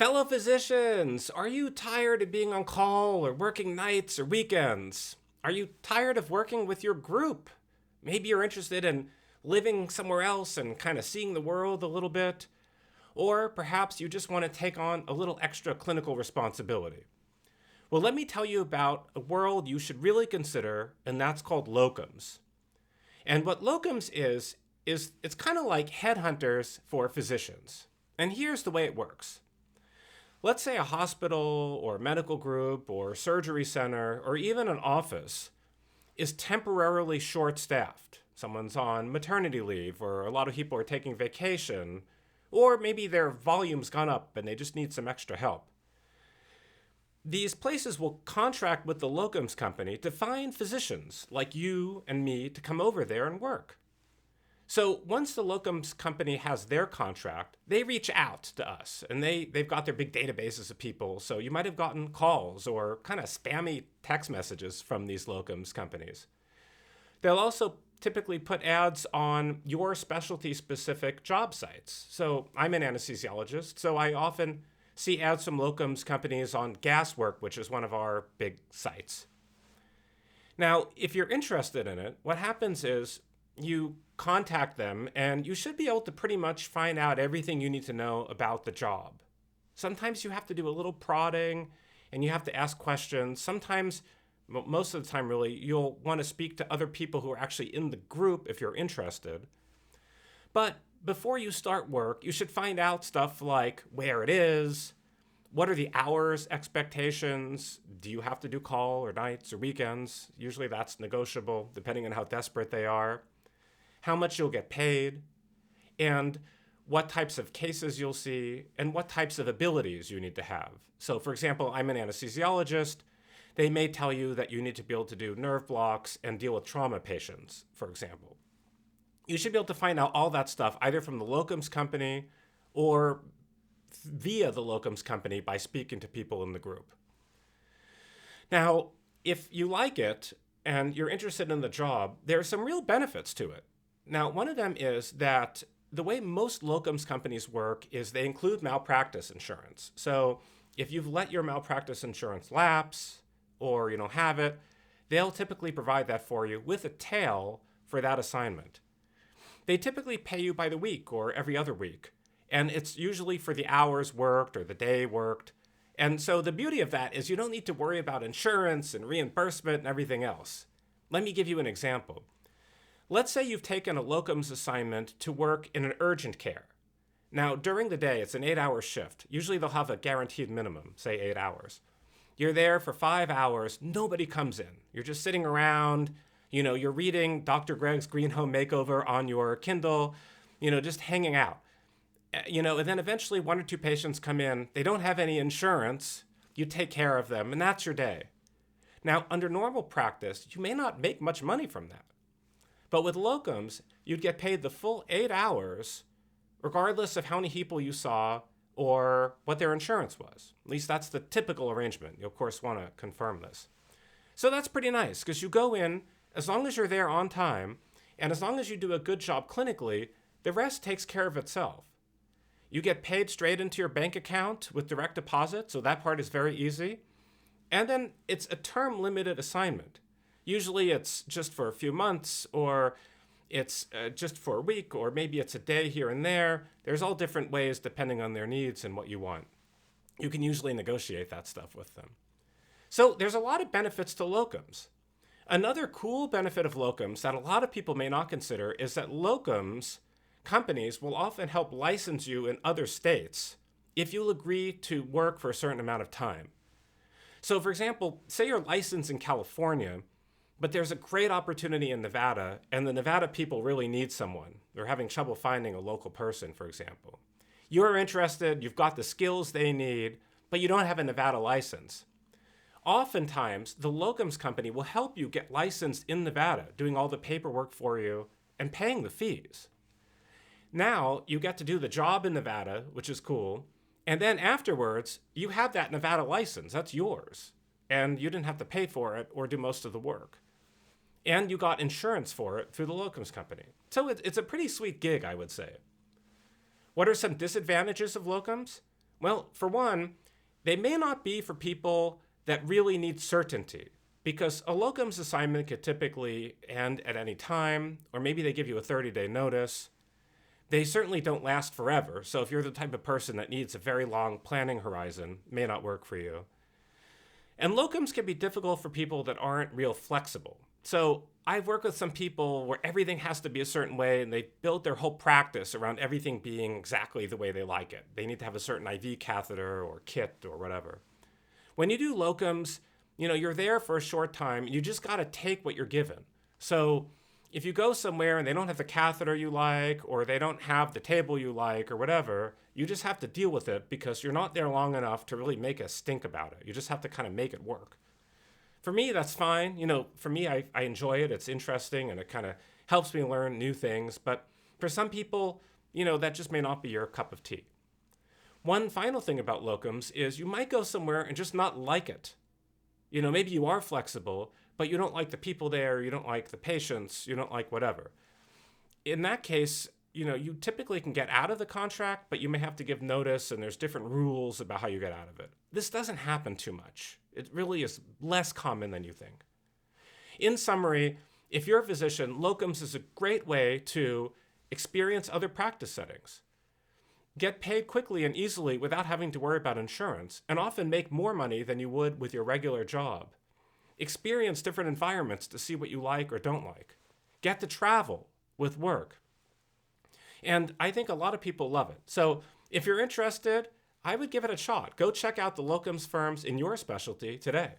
Fellow physicians, are you tired of being on call or working nights or weekends? Are you tired of working with your group? Maybe you're interested in living somewhere else and kind of seeing the world a little bit. Or perhaps you just want to take on a little extra clinical responsibility. Well, let me tell you about a world you should really consider, and that's called locums. And what locums is it's kind of like headhunters for physicians. And here's the way it works. Let's say a hospital or medical group or surgery center or even an office is temporarily short-staffed. Someone's on maternity leave, or a lot of people are taking vacation, or maybe their volume's gone up and they just need some extra help. These places will contract with the locums company to find physicians like you and me to come over there and work. So once the locums company has their contract, they reach out to us, and they've got their big databases of people. So you might have gotten calls or kind of spammy text messages from these locums companies. They'll also typically put ads on your specialty-specific job sites. So I'm an anesthesiologist, so I often see ads from locums companies on gas work, which is one of our big sites. Now, if you're interested in it, what happens is you contact them, and you should be able to pretty much find out everything you need to know about the job. Sometimes you have to do a little prodding, and you have to ask questions. Sometimes, most of the time really, you'll want to speak to other people who are actually in the group if you're interested. But before you start work, you should find out stuff like where it is, what are the hours expectations, do you have to do call or nights or weekends? Usually that's negotiable depending on how desperate they are. How much you'll get paid, and what types of cases you'll see, and what types of abilities you need to have. So for example, I'm an anesthesiologist. They may tell you that you need to be able to do nerve blocks and deal with trauma patients, for example. You should be able to find out all that stuff either from the locums company or via the locums company by speaking to people in the group. Now, if you like it and you're interested in the job, there are some real benefits to it. Now, one of them is that the way most locums companies work is they include malpractice insurance. So if you've let your malpractice insurance lapse or you don't have it, they'll typically provide that for you with a tail for that assignment. They typically pay you by the week or every other week, and it's usually for the hours worked or the day worked. And so the beauty of that is you don't need to worry about insurance and reimbursement and everything else. Let me give you an example. Let's say you've taken a locums assignment to work in an urgent care. Now, during the day, it's an 8-hour shift. Usually they'll have a guaranteed minimum, say 8 hours. You're there for 5 hours, nobody comes in. You're just sitting around, you're reading Dr. Greg's Green Home Makeover on your Kindle, just hanging out. And then eventually 1 or 2 patients come in, they don't have any insurance, you take care of them, and that's your day. Now, under normal practice, you may not make much money from that. But with locums, you'd get paid the full 8 hours, regardless of how many people you saw or what their insurance was. At least that's the typical arrangement. You, of course, want to confirm this. So that's pretty nice, because you go in, as long as you're there on time, and as long as you do a good job clinically, the rest takes care of itself. You get paid straight into your bank account with direct deposit, so that part is very easy. And then it's a term-limited assignment. Usually it's just for a few months, or it's just for a week, or maybe it's a day here and there. There's all different ways depending on their needs and what you want. You can usually negotiate that stuff with them. So there's a lot of benefits to locums. Another cool benefit of locums that a lot of people may not consider is that locums companies will often help license you in other states if you'll agree to work for a certain amount of time. So for example, say you're licensed in California, but there's a great opportunity in Nevada, and the Nevada people really need someone. They're having trouble finding a local person, for example. You're interested, you've got the skills they need, but you don't have a Nevada license. Oftentimes, the locums company will help you get licensed in Nevada, doing all the paperwork for you and paying the fees. Now, you get to do the job in Nevada, which is cool, and then afterwards, you have that Nevada license. That's yours. And you didn't have to pay for it or do most of the work. And you got insurance for it through the locums company. So it's a pretty sweet gig, I would say. What are some disadvantages of locums? Well, for one, they may not be for people that really need certainty, because a locums assignment could typically end at any time, or maybe they give you a 30-day notice. They certainly don't last forever, so if you're the type of person that needs a very long planning horizon, it may not work for you. And locums can be difficult for people that aren't real flexible. So I've worked with some people where everything has to be a certain way, and they build their whole practice around everything being exactly the way they like it. They need to have a certain IV catheter or kit or whatever. When you do locums, you're there for a short time, and you just got to take what you're given. So if you go somewhere and they don't have the catheter you like, or they don't have the table you like, or whatever, you just have to deal with it because you're not there long enough to really make a stink about it. You just have to kind of make it work. For me, that's fine. For me, I enjoy it. It's interesting, and it kind of helps me learn new things. But for some people, that just may not be your cup of tea. One final thing about locums is you might go somewhere and just not like it. Maybe you are flexible, but you don't like the people there, you don't like the patients, you don't like whatever. In that case, you typically can get out of the contract, but you may have to give notice, and there's different rules about how you get out of it. This doesn't happen too much. It really is less common than you think. In summary, if you're a physician, locums is a great way to experience other practice settings, get paid quickly and easily without having to worry about insurance, and often make more money than you would with your regular job. Experience different environments to see what you like or don't like. Get to travel with work. And I think a lot of people love it. So if you're interested, I would give it a shot. Go check out the locums firms in your specialty today.